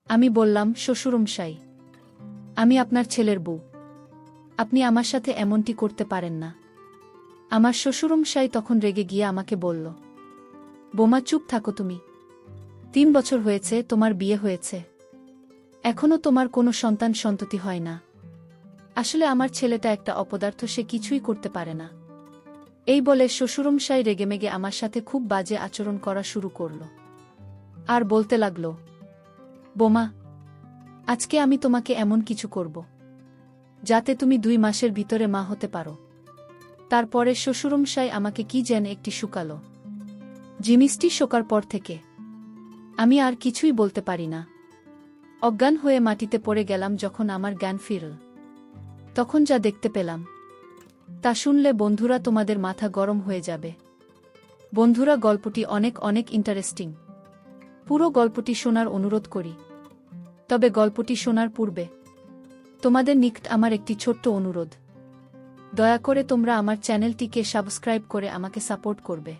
আমি বললাম, শ্বশুরমশাই, আমি আপনার ছেলের বউ। আপনি আমার সাথে এমনটি করতে পারেন না। আমার শ্বশুরমশাই তখন রেগে গিয়ে আমাকে বলল, বোমা চুপ থাকো তুমি। 3 বছর হয়েছে তোমার বিয়ে হয়েছে, এখনো তোমার কোনো সন্তান সন্ততি হয় না। আসলে আমার ছেলেটা একটা অপদার্থ, সে কিছুই করতে পারে না। এই বলে শ্বশুরমশাই রেগেমেগে আমার সাথে খুব বাজে আচরণ করা শুরু করল। আর বলতে লাগল, বোমা, আজকে আমি তোমাকে এমন কিছু করব যাতে তুমি 2 মাসের ভিতরে মা হতে পারো। তারপরে শ্বশুরমশাই আমাকে কি যেন একটি শুকালো জিনিসটি শোকার পর থেকে আমি আর কিছুই বলতে পারি না। অজ্ঞান হয়ে মাটিতে পড়ে গেলাম। যখন আমার জ্ঞান ফিরল, তখন যা দেখতে পেলাম তা শুনলে বন্ধুরা তোমাদের মাথা গরম হয়ে যাবে। বন্ধুরা, গল্পটি অনেক অনেক ইন্টারেস্টিং। পুরো গল্পটি শোনার অনুরোধ করি। তবে গল্পটি শোনার পূর্বে তোমাদের নিকট আমার একটি ছোট্ট অনুরোধ, দয়া করে তোমরা আমার চ্যানেলটিকে সাবস্ক্রাইব করে আমাকে সাপোর্ট করবে।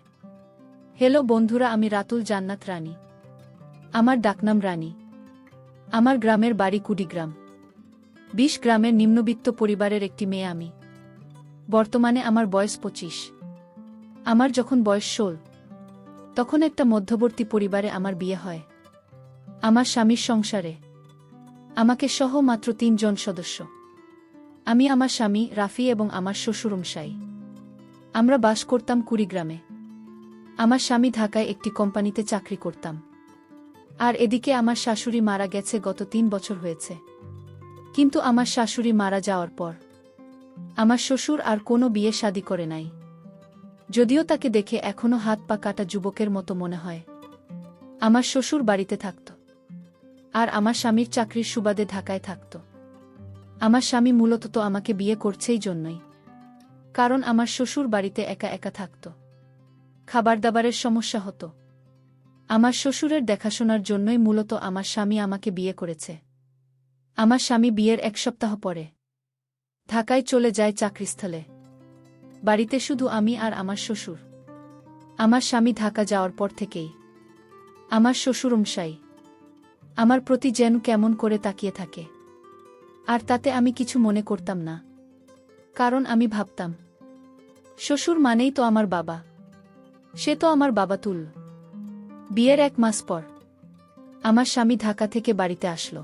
হ্যালো বন্ধুরা, আমি রাতুল জান্নাত রানী। আমার ডাকনাম রানী। আমার গ্রামের বাড়ি কুড়িগ্রাম। 20 গ্রামের নিম্নবিত্ত পরিবারের একটি মেয়ে আমি। বর্তমানে আমার বয়স 25। আমার যখন বয়স 16, তখন একটা মধ্যবর্তী পরিবারে আমার বিয়ে হয়। আমার স্বামীর সংসারে আমাকে সহ মাত্র 3 জন সদস্য। আমি, আমার স্বামী রাফি এবং আমার শ্বশুরমশাই। আমরা বাস করতাম কুড়িগ্রামে। আমার স্বামী ঢাকায় একটি কোম্পানিতে চাকরি করতাম। আর এদিকে আমার শাশুড়ি মারা গেছে গত 3 বছর হয়েছে। কিন্তু আমার শাশুড়ি মারা যাওয়ার পর আমার শ্বশুর আর কোনো বিয়ে শাদী করে নাই। যদিও তাকে দেখে এখনো হাত পা কাটা যুবকের মতো মনে হয়। আমার শ্বশুর বাড়িতে থাকত, আর আমার স্বামীর চাকরির সুবাদে ঢাকায় থাকত। আমার স্বামী মূলত তো আমাকে বিয়ে করছেই জন্যই, কারণ আমার শ্বশুর বাড়িতে একা একা থাকত। খাবার দাবারের সমস্যা হতো। আমার শ্বশুরের দেখাশোনার জন্যই মূলত আমার স্বামী আমাকে বিয়ে করেছে। আমার স্বামী বিয়ের 1 সপ্তাহ পরে ঢাকায় চলে যায় চাকরিস্থলে। বাড়িতে শুধু আমি আর আমার শ্বশুর। আমার স্বামী ঢাকা যাওয়ার পর থেকেই আমার শ্বশুরমশাই আমার প্রতি যেন কেমন করে তাকিয়ে থাকে। আর তাতে আমি কিছু মনে করতাম না, কারণ আমি ভাবতাম, শ্বশুর মানেই তো আমার বাবা, সে তো আমার বাবা তুল। বিয়ের 1 মাস পর আমার স্বামী ঢাকা থেকে বাড়িতে আসলো।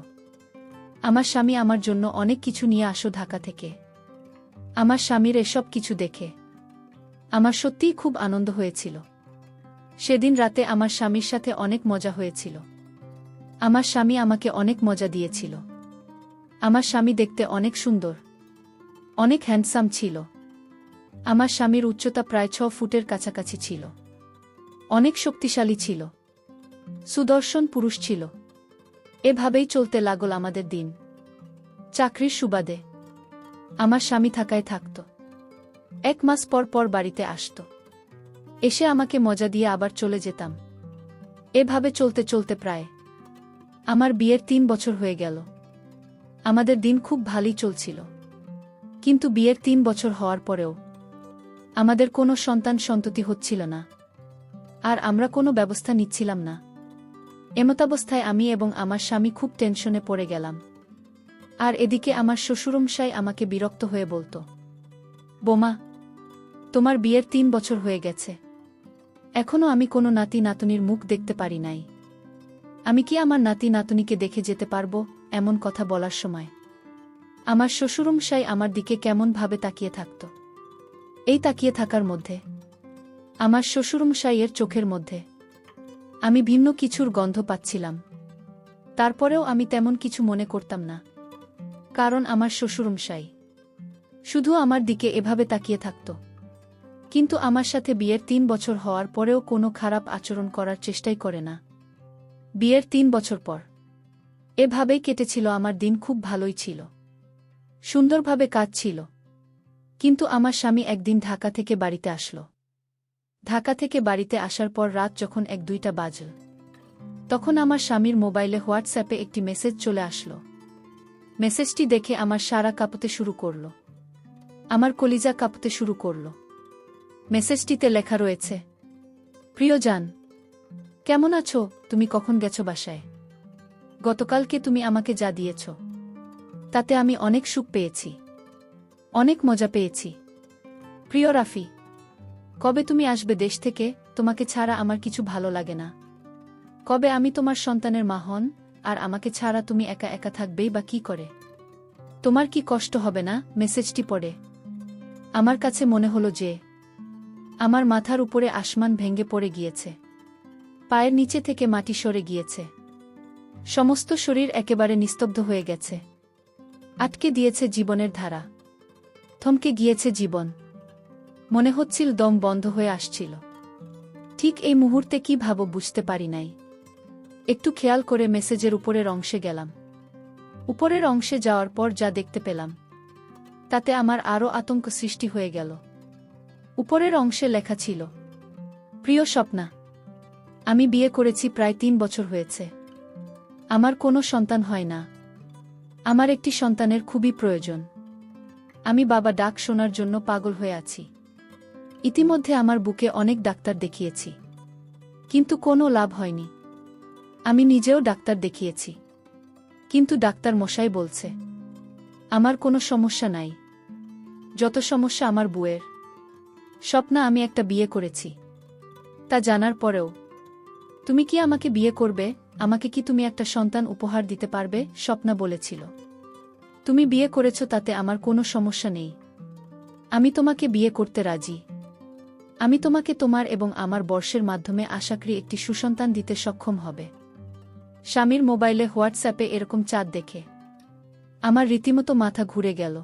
আমার স্বামী আমার জন্য অনেক কিছু নিয়ে আসো ঢাকা থেকে। আমার স্বামীর এসব কিছু দেখে আমার সত্যিই খুব আনন্দ হয়েছিল। সেদিন রাতে আমার স্বামীর সাথে অনেক মজা হয়েছিল। আমার স্বামী আমাকে অনেক মজা দিয়েছিল। আমার স্বামী দেখতে অনেক সুন্দর, অনেক হ্যান্ডসাম ছিল। আমার স্বামীর উচ্চতা প্রায় 6 ফুটের কাছাকাছি ছিল। অনেক শক্তিশালী ছিল, সুদর্শন পুরুষ ছিল। এভাবেই চলতে লাগল আমাদের দিন। চাকরির সুবাদে আমার স্বামী ঢাকায় থাকত। 1 মাস পর পর বাড়িতে আসত। এসে আমাকে মজা দিয়ে আবার চলে যেতাম। এভাবে চলতে চলতে প্রায় আমার বিয়ের 3 বছর হয়ে গেল। আমাদের দিন খুব ভালোই চলছিল। কিন্তু বিয়ের 3 বছর হওয়ার পরেও আমাদের কোনো সন্তান সন্ততি হচ্ছিল না, আর আমরা কোনো ব্যবস্থা নিচ্ছিলাম না। এমতাবস্থায় আমি এবং আমার স্বামী খুব টেনশনে পড়ে গেলাম। আর এদিকে আমার শ্বশুরমশাই আমাকে বিরক্ত হয়ে বলতো, বোমা, তোমার বিয়ের 3 বছর হয়ে গেছে, এখনো আমি কোনো নাতি নাতনির মুখ দেখতে পারি নাই। আমি কি আমার নাতি নাতনিকে দেখে যেতে পারবো? এমন কথা বলার সময় আমার শ্বশুরমশাই আমার দিকে কেমন ভাবে তাকিয়ে থাকত। এই তাকিয়ে থাকার মধ্যে আমার শ্বশুরমশাইয়ের চোখের মধ্যে আমি ভিন্ন কিছুর গন্ধ পাচ্ছিলাম। তারপরেও আমি তেমন কিছু মনে করতাম না, কারণ আমার শ্বশুরমশাই শুধু আমার দিকে এভাবে তাকিয়ে থাকত। কিন্তু আমার সাথে বিয়ের 3 বছর হওয়ার পরেও কোনো খারাপ আচরণ করার চেষ্টাই করে না। বিয়ের 3 বছর পর এভাবেই কেটেছিল আমার দিন। খুব ভালোই ছিল, সুন্দরভাবে কাটছিল। কিন্তু আমার স্বামী একদিন ঢাকা থেকে বাড়িতে আসলো। ঢাকা থেকে বাড়িতে আসার পর রাত যখন 1-2টা বাজল, তখন আমার স্বামীর মোবাইলে হোয়াটসঅ্যাপে একটি মেসেজ চলে আসলো। মেসেজটি দেখে আমার সারা কাঁপতে শুরু করল। আমার কলিজা কাঁপতে শুরু করল। মেসেজটিতে লেখা রয়েছে, প্রিয় জান, কেমন আছো? তুমি কখন গেছো বাসায়? গতকালকে তুমি আমাকে যা দিয়েছ তাতে আমি অনেক সুখ পেয়েছি, অনেক মজা পেয়েছি। প্রিয় রাফি, কবে তুমি আসবে দেশ থেকে? তোমাকে ছাড়া আমার কিছু ভালো লাগে না। কবে আমি তোমার সন্তানের মা হন, আর আমাকে ছাড়া তুমি একা একা থাকবেই বা কি করে? তোমার কি কষ্ট হবে না? মেসেজটি পড়ে আমার কাছে মনে হলো যে আমার মাথার উপরে আসমান ভেঙে পড়ে গিয়েছে, পায়ের নিচে থেকে মাটি সরে গিয়েছে, সমস্ত শরীর একেবারে নিস্তব্ধ হয়ে গেছে। আটকে দিয়েছে জীবনের ধারা, থমকে গিয়েছে জীবন। মনে হচ্ছিল দম বন্ধ হয়ে আসছিল। ঠিক এই মুহূর্তে কি ভাবো বুঝতে পারি নাই। একটু খেয়াল করে মেসেজের উপরের অংশে গেলাম। উপরের অংশে যাওয়ার পর যা দেখতে পেলাম তাতে আমার আরও আতঙ্ক সৃষ্টি হয়ে গেল। উপরের অংশে লেখা ছিল, প্রিয় স্বপ্না, আমি বিয়ে করেছি, প্রায় 3 বছর হয়েছে। আমার কোনো সন্তান হয় না। আমার একটি সন্তানের খুবই প্রয়োজন। আমি বাবা ডাক শোনার জন্য পাগল হয়ে আছি। ইতিমধ্যে আমার বুকে অনেক ডাক্তার দেখিয়েছি, কিন্তু কোনো লাভ হয়নি। আমি নিজেও ডাক্তার দেখিয়েছি, কিন্তু ডাক্তার মশাই বলছে আমার কোনো সমস্যা নাই, যত সমস্যা আমার বউয়ের। স্বপ্না, আমি একটা বিয়ে করেছি, তা জানার পরেও তুমি কি আমাকে বিয়ে করবে? আমাকে কি তুমি একটা সন্তান উপহার দিতে পারবে? স্বপ্না বলেছিল, তুমি বিয়ে করেছ তাতে আমার কোনো সমস্যা নেই। আমি তোমাকে বিয়ে করতে রাজি। আমি তোমাকে তোমার এবং আমার বর্ষের মাধ্যমে আশা করি একটি সুসন্তান দিতে সক্ষম হবে। স্বামীর মোবাইলে হোয়াটসঅ্যাপে এরকম চাঁদ দেখে আমার রীতিমতো মাথা ঘুরে গেল।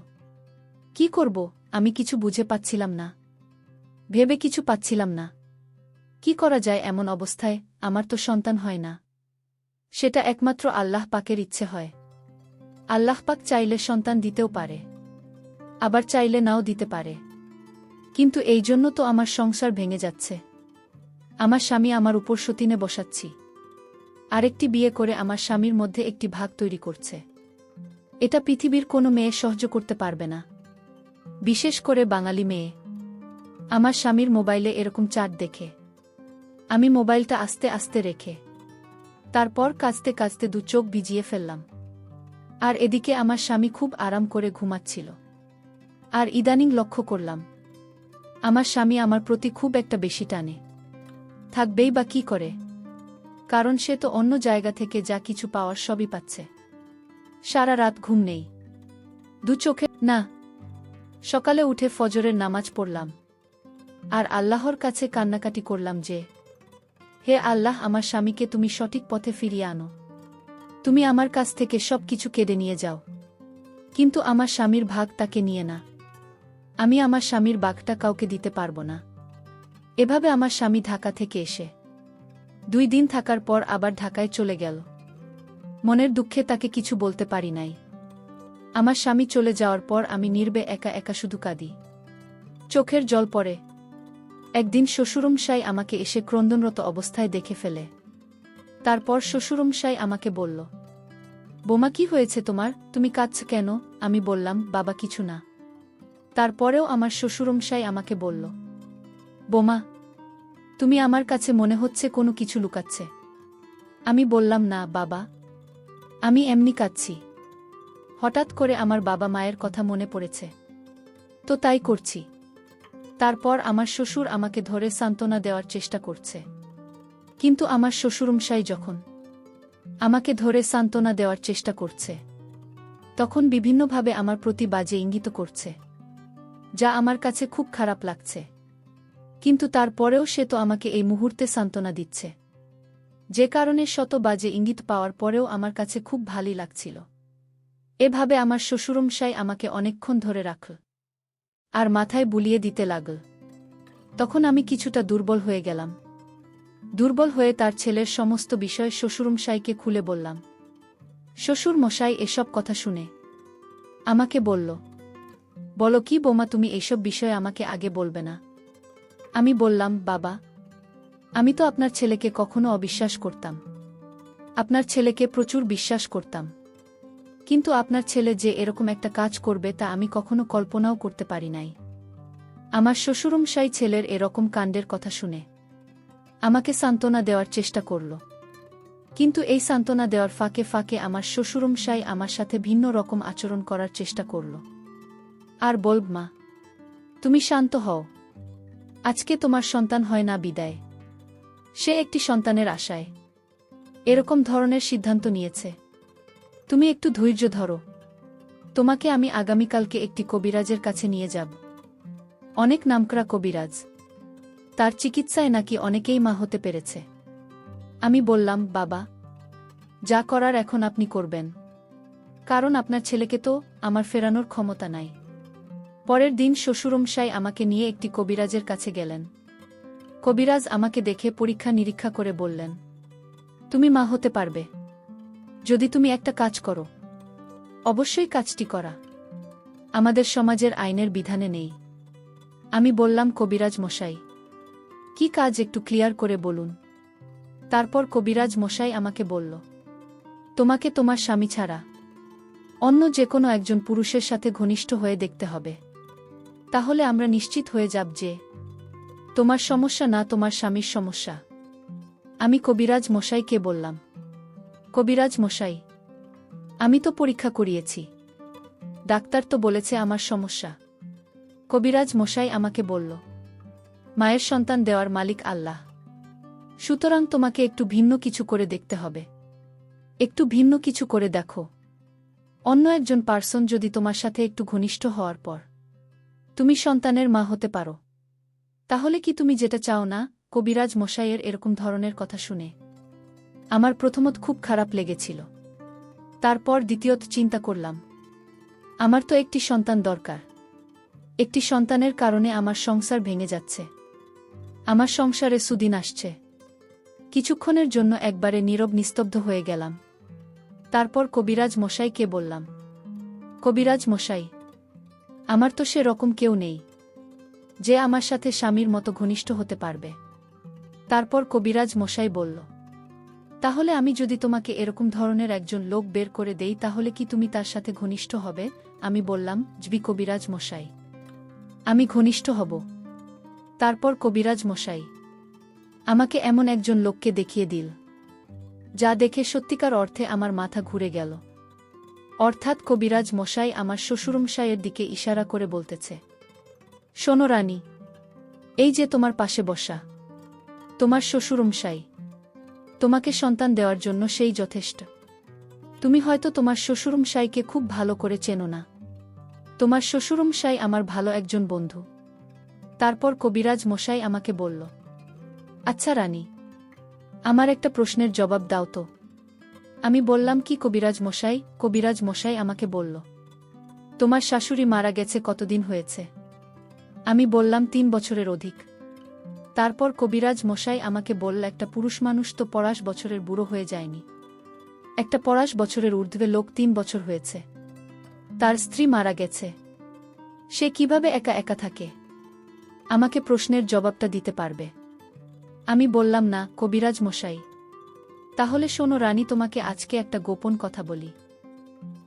কি করব আমি কিছু বুঝে পাচ্ছিলাম না, ভেবে কিছু পাচ্ছিলাম না। কি করা যায় এমন অবস্থায়? আমার তো সন্তান হয় না। সেটা একমাত্র আল্লাহ পাকের ইচ্ছে হয়। আল্লাহ পাক চাইলে সন্তান দিতেও পারে, আবার চাইলে নাও দিতে পারে। কিন্তু এই জন্য তো আমার সংসার ভেঙে যাচ্ছে। আমার স্বামী আমার উপর সতীনে বসাচ্ছি, আরেকটি বিয়ে করে আমার স্বামীর মধ্যে একটি ভাগ তৈরি করছে। এটা পৃথিবীর কোনো মেয়ে সহ্য করতে পারবে না, বিশেষ করে বাঙালি মেয়ে। আমার স্বামীর মোবাইলে এরকম চাট দেখে আমি মোবাইলটা আস্তে আস্তে রেখে তারপর কাঁচতে কাঁচতে 2 চোখ ভিজিয়ে ফেললাম। আর এদিকে আমার স্বামী খুব আরাম করে ঘুমাচ্ছিল। আর ইদানিং লক্ষ্য করলাম আমার স্বামী আমার প্রতি খুব একটা বেশি টানে। থাকবেই বা কি করে, কারণ সে তো অন্য জায়গা থেকে যা কিছু পাওয়ার সবই পাচ্ছে। সারা রাত ঘুম নেই, 2 চোখে না। সকালে উঠে ফজরের নামাজ পড়লাম আর আল্লাহর কাছে কান্নাকাটি করলাম যে, হে আল্লাহ, আমার স্বামীকে তুমি সঠিক পথে ফিরিয়ে আনো। তুমি আমার কাছ থেকে সব কিছু কেড়ে নিয়ে যাও, কিন্তু আমার স্বামীর ভাগ তাকে নিয়ে না। আমি আমার স্বামীর ভাগটা কাউকে দিতে পারবো না। এভাবে আমার স্বামী ঢাকা থেকে এসে 2 দিন থাকার পর আবার ঢাকায় চলে গেল। মনের দুঃখে তাকে কিছু বলতে পারি নাই। আমার স্বামী চলে যাওয়ার পর আমি নীরবে একা একা শুধু কাঁদি, চোখের জল পড়ে। একদিন শ্বশুরমশাই আমাকে এসে ক্রন্দনরত অবস্থায় দেখে ফেলে। তারপর শ্বশুরমশাই আমাকে বলল, বোমা, কি হয়েছে তোমার? তুমি কাঁদছ কেন? আমি বললাম, বাবা কিছু না। তারপরেও আমার শ্বশুরমশাই আমাকে বলল, বোমা, তুমি আমার কাছে মনে হচ্ছে কোনো কিছু লুকাচ্ছে। আমি বললাম, না বাবা, আমি এমনি কাঁদছি। হঠাৎ করে আমার বাবা মায়ের কথা মনে পড়েছে, তো তাই করছি। তারপর আমার শ্বশুর আমাকে ধরে সান্ত্বনা দেওয়ার চেষ্টা করছে, কিন্তু আমার শ্বশুরমশাই যখন আমাকে ধরে সান্ত্বনা দেওয়ার চেষ্টা করছে তখন বিভিন্নভাবে আমার প্রতি বাজে ইঙ্গিত করছে, যা আমার কাছে খুব খারাপ লাগছে। কিন্তু তারপরেও সে তো আমাকে এই মুহূর্তে সান্ত্বনা দিচ্ছে, যে কারণে শত বাজে ইঙ্গিত পাওয়ার পরেও আমার কাছে খুব ভালোই লাগছিল। এভাবে আমার শ্বশুরমশাই আমাকে অনেকক্ষণ ধরে রাখল আর মাথায় বুলিয়ে দিতে লাগল। তখন আমি কিছুটা দুর্বল হয়ে গেলাম। দুর্বল হয়ে তার ছেলের সমস্ত বিষয় শ্বশুরমশাইকে খুলে বললাম। শ্বশুর মশাই এসব কথা শুনে আমাকে বলল, বলো কি বোমা, তুমি এইসব বিষয় আমাকে আগে বলবে না? আমি বললাম, বাবা, আমি তো আপনার ছেলেকে কখনো অবিশ্বাস করতাম। আপনার ছেলেকে প্রচুর বিশ্বাস করতাম, কিন্তু আপনার ছেলে যে এরকম একটা কাজ করবে তা আমি কখনো কল্পনাও করতে পারি নাই। আমার শ্বশুরমশাই ছেলের এরকম কাণ্ডের কথা শুনে আমাকে সান্ত্বনা দেওয়ার চেষ্টা করল, কিন্তু এই সান্ত্বনা দেওয়ার ফাঁকে ফাঁকে আমার শ্বশুরমশাই আমার সাথে ভিন্ন রকম আচরণ করার চেষ্টা করল। আর বলব, মা, তুমি শান্ত হও, আজকে তোমার সন্তান হয় না বিদায়। সে একটি সন্তানের আশায় এরকম ধরনের সিদ্ধান্ত নিয়েছে। তুমি একটু ধৈর্য ধরো, তোমাকে আমি আগামীকালকে একটি কবিরাজের কাছে নিয়ে যাব। অনেক নামকরা কবিরাজ, তার চিকিৎসায় নাকি অনেকেই মা হতে পেরেছে। আমি বললাম, বাবা, যা করার এখন আপনি করবেন, কারণ আপনার ছেলেকে তো আমার ফেরানোর ক্ষমতা নাই। পরের দিন শ্বশুরমশাই আমাকে নিয়ে একটি কবিরাজের কাছে গেলেন। কবিরাজ আমাকে দেখে পরীক্ষা নিরীক্ষা করে বললেন, তুমি মা হতে পারবে যদি তুমি একটা কাজ করো। অবশ্যই কাজটি করা আমাদের সমাজের আইনের বিধানে নেই। আমি বললাম, কবিরাজ মশাই, কি কাজ একটু ক্লিয়ার করে বলুন। তারপর কবিরাজ মশাই আমাকে বলল, তোমাকে তোমার স্বামী ছাড়া অন্য যে কোনো একজন পুরুষের সাথে ঘনিষ্ঠ হয়ে দেখতে হবে, তাহলে আমরা নিশ্চিত হয়ে যাব যে তোমার সমস্যা না তোমার স্বামীর সমস্যা। আমি কবিরাজ মশাইকে বললাম, কবিরাজ মশাই, আমি তো পরীক্ষা করিয়েছি, ডাক্তার তো বলেছে আমার সমস্যা। কবিরাজ মশাই আমাকে বলল, মায়ের সন্তান দেওয়ার মালিক আল্লাহ, সুতরাং তোমাকে একটু ভিন্ন কিছু করে দেখতে হবে। একটু ভিন্ন কিছু করে দেখো। অন্য একজন পার্সন যদি তোমার সাথে একটু ঘনিষ্ঠ হওয়ার পর তুমি সন্তানের মা হতে পারো, তাহলে কি তুমি যেটা চাও না? কবিরাজ মশাইয়ের এরকম ধরনের কথা শুনে আমার প্রথমত খুব খারাপ লেগেছিল। তারপর দ্বিতীয়ত চিন্তা করলাম, আমার তো একটি সন্তান দরকার। একটি সন্তানের কারণে আমার সংসার ভেঙে যাচ্ছে, আমার সংসারে সুদিন আসছে। কিছুক্ষণের জন্য একবারে নীরব নিস্তব্ধ হয়ে গেলাম। তারপর কবিরাজ মশাইকে বললাম, কবিরাজ মশাই, আমার তো সে রকম কেউ নেই যে আমার সাথে স্বামীর মতো ঘনিষ্ঠ হতে পারবে। তারপর কবিরাজ মশাই বলল, তাহলে আমি যদি তোমাকে এরকম ধরনের একজন লোক বের করে দেই, তাহলে কি তুমি তার সাথে ঘনিষ্ঠ হবে? আমি বললাম, জি কবিরাজ মশাই, আমি ঘনিষ্ঠ হব। তারপর কবিরাজ মশাই আমাকে এমন একজন লোককে দেখিয়ে দিল, যা দেখে সত্যিকার অর্থে আমার মাথা ঘুরে গেল। অর্থাৎ কবিরাজ মশাই আমার শ্বশুরমশাইয়ের দিকে ইশারা করে বলতেছে, শোনো রানী, এই যে তোমার পাশে বসা তোমার শ্বশুরমশাই, তোমাকে সন্তান দেওয়ার জন্য সেই যথেষ্ট। তুমি হয়তো তোমার শ্বশুরমশাইকে খুব ভালো করে চেনো না। তোমার শ্বশুরমশাই আমার ভালো একজন বন্ধু। তারপর কবিরাজ মশাই আমাকে বলল, আচ্ছা রানী, আমার একটা প্রশ্নের জবাব দাও তো। আমি বললাম, কি কবিরাজ মশাই? কবিরাজ মশাই আমাকে বলল, তোমার শাশুড়ি মারা গেছে কতদিন হয়েছে? আমি বললাম, 3 বছরের অধিক। তারপর কবিরাজ মশাই আমাকে বলল, একটা পুরুষ মানুষ তো 50 বছরের বুড়ো হয়ে যায়নি। একটা 50 বছরের ঊর্ধ্বে লোক 3 বছর হয়েছে, তার স্ত্রী মারা গেছে, সে কিভাবে একা একা থাকে? আমাকে প্রশ্নের জবাবটা দিতে পারবে? আমি বললাম, না কবিরাজ মশাই। তাহলে শোনো রানী, তোমাকে আজকে একটা গোপন কথা বলি।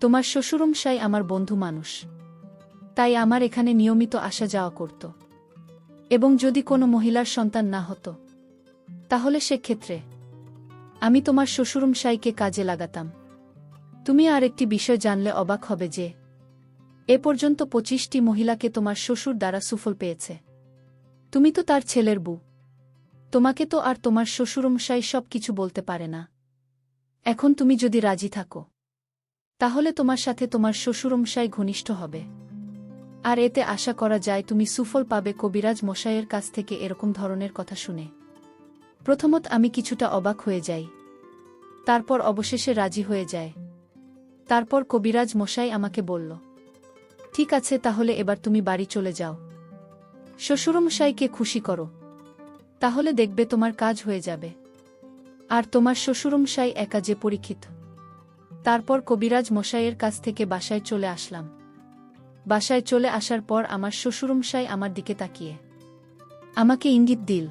তোমার শ্বশুরমশাই আমার বন্ধু মানুষ, তাই আমার এখানে নিয়মিত আসা যাওয়া করত। এবং যদি কোনো মহিলার সন্তান না হতো, তাহলে সেক্ষেত্রে আমি তোমার শ্বশুরমশাইকে কাজে লাগাতাম। তুমি আর একটি বিষয় জানলে অবাক হবে যে এ পর্যন্ত 25টি মহিলাকে তোমার শ্বশুর দ্বারা সুফল পেয়েছে। তুমি তো তার ছেলের বউ, তোমাকে তো আর তোমার শ্বশুরমশাই সব কিছু বলতে পারে না। এখন তুমি যদি রাজি থাকো, তাহলে তোমার সাথে তোমার শ্বশুরমশাই ঘনিষ্ঠ হবে, আর এতে আশা করা যায় তুমি সুফল পাবে। কবিরাজ মশাইয়ের কাছ থেকে এরকম ধরনের কথা শুনে প্রথমত আমি কিছুটা অবাক হয়ে যাই, তারপর অবশেষে রাজি হয়ে যায়। তারপর কবিরাজ মশাই আমাকে বলল, ঠিক আছে, তাহলে এবার তুমি বাড়ি চলে যাও, শ্বশুরমশাইকে খুশি করো, তাহলে দেখবে তোমার কাজ হয়ে যাবে। আর তোমার শ্বশুরমশাই একা যে পরীক্ষিত। তারপর কবিরাজ মশাইয়ের কাছ থেকে বাসায় চলে আসলাম। বাসায় চলে আসার পর আমার শ্বশুরমশাই আমার দিকে তাকিয়ে আমাকে ইঙ্গিত দিল,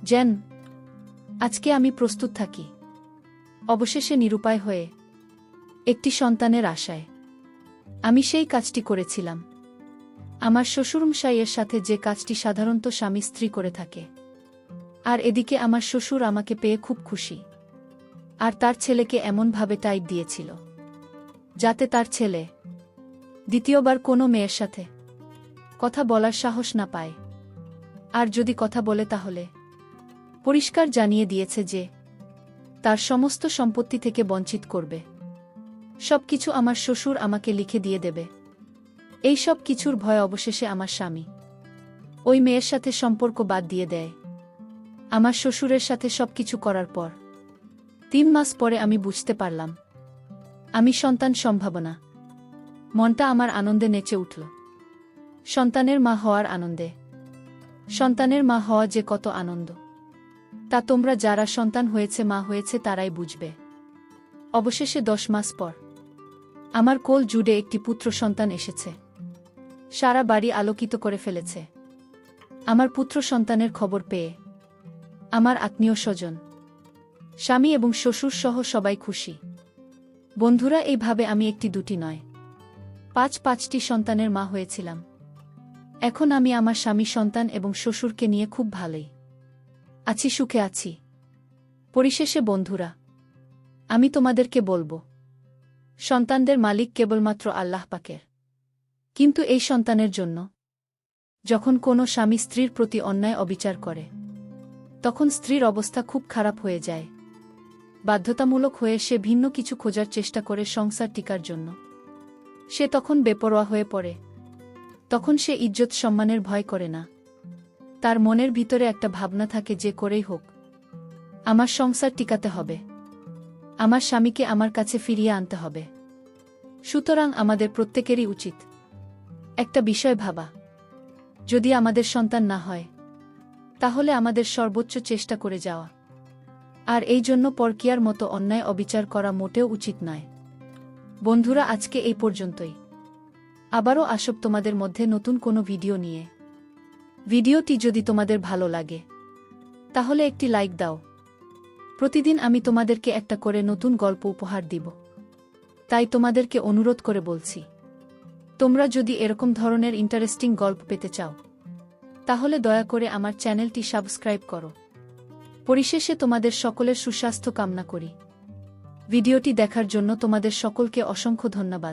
যেন আজকে আমি প্রস্তুত থাকি। অবশেষে নিরুপায় হয়ে একটি সন্তানের আশায় আমি সেই কাজটি করেছিলাম। আমার শ্বশুরমশাইয়ের সাথে যে কাজটি সাধারণত স্বামী স্ত্রী করে থাকে। আর এদিকে আমার শ্বশুর আমাকে পেয়ে খুব খুশি। আর তার ছেলেকে এমনভাবে টাইপ দিয়েছিল যাতে তার ছেলে দ্বিতীয়বার কোনো মেয়ের সাথে কথা বলার সাহস না পায়। আর যদি কথা বলে তাহলে পরিষ্কার জানিয়ে দিয়েছে যে তার সমস্ত সম্পত্তি থেকে বঞ্চিত করবে। সবকিছু আমার শ্বশুর আমাকে লিখে দিয়ে দেবে। এই সব কিছুর ভয় অবশেষে আমার স্বামী ওই মেয়ের সাথে সম্পর্ক বাদ দিয়ে দেয়। আমার শ্বশুরের সাথে সবকিছু করার পর 3 মাস পরে আমি বুঝতে পারলাম আমি সন্তান সম্ভাবনা। মনটা আমার আনন্দে নেচে উঠল। সন্তানের মা হওয়ার আনন্দে। সন্তানের মা হওয়া যে কত আনন্দ তা তোমরা যারা সন্তান হয়েছে মা হয়েছে তারাই বুঝবে। অবশেষে 10 মাস পর আমার কোল জুড়ে একটি পুত্র সন্তান এসেছে। সারা বাড়ি আলোকিত করে ফেলেছে। আমার পুত্র সন্তানের খবর পেয়ে আমার আত্মীয় স্বজন, স্বামী এবং শ্বশুর সহ সবাই খুশি। বন্ধুরা, এইভাবে আমি একটি দুটি নয় 5-5টি সন্তানের মা হয়েছিলাম। এখন আমি আমার স্বামী, সন্তান এবং শ্বশুরকে নিয়ে খুব ভালোই আছি, সুখে আছি। পরিশেষে বন্ধুরা, আমি তোমাদেরকে বলবো, সন্তানদের মালিক কেবলমাত্র আল্লাহ পাকের। কিন্তু এই সন্তানের জন্য যখন কোনো স্বামী স্ত্রীর প্রতি অন্যায় অবিচার করে তখন স্ত্রীর অবস্থা খুব খারাপ হয়ে যায়। বাধ্যতামূলক হয়ে সে ভিন্ন কিছু খোঁজার চেষ্টা করে সংসার টিকার জন্য। সে তখন বেপরোয়া হয়ে পড়ে। তখন সে ইজ্জত সম্মানের ভয় করে না। তার মনের ভিতরে একটা ভাবনা থাকে যে করেই হোক আমার সংসার টিকাতে হবে, আমার স্বামীকে আমার কাছে ফিরিয়ে আনতে হবে। সুতরাং আমাদের প্রত্যেকেরই উচিত একটা বিষয় ভাবা, যদি আমাদের সন্তান না হয় তাহলে আমাদের সর্বোচ্চ চেষ্টা করে যাওয়া। আর এই জন্য পরকীয়ার মতো অন্যায় অবিচার করা মোটেও উচিত নয়। বন্ধুরা, আজকে এই পর্যন্তই। আবারও আসব তোমাদের মধ্যে নতুন কোনো ভিডিও নিয়ে। ভিডিওটি যদি তোমাদের ভালো লাগে তাহলে একটি লাইক দাও। প্রতিদিন আমি তোমাদেরকে একটা করে নতুন গল্প উপহার দিব। তাই তোমাদেরকে অনুরোধ করে বলছি, তোমরা যদি এরকম ধরনের ইন্টারেস্টিং গল্প পেতে চাও তাহলে দয়া করে আমার চ্যানেলটি সাবস্ক্রাইব করো। পরিশেষে তোমাদের সকলের সুস্বাস্থ্য কামনা করি। ভিডিওটি দেখার জন্য তোমাদের সকলকে অসংখ্য ধন্যবাদ।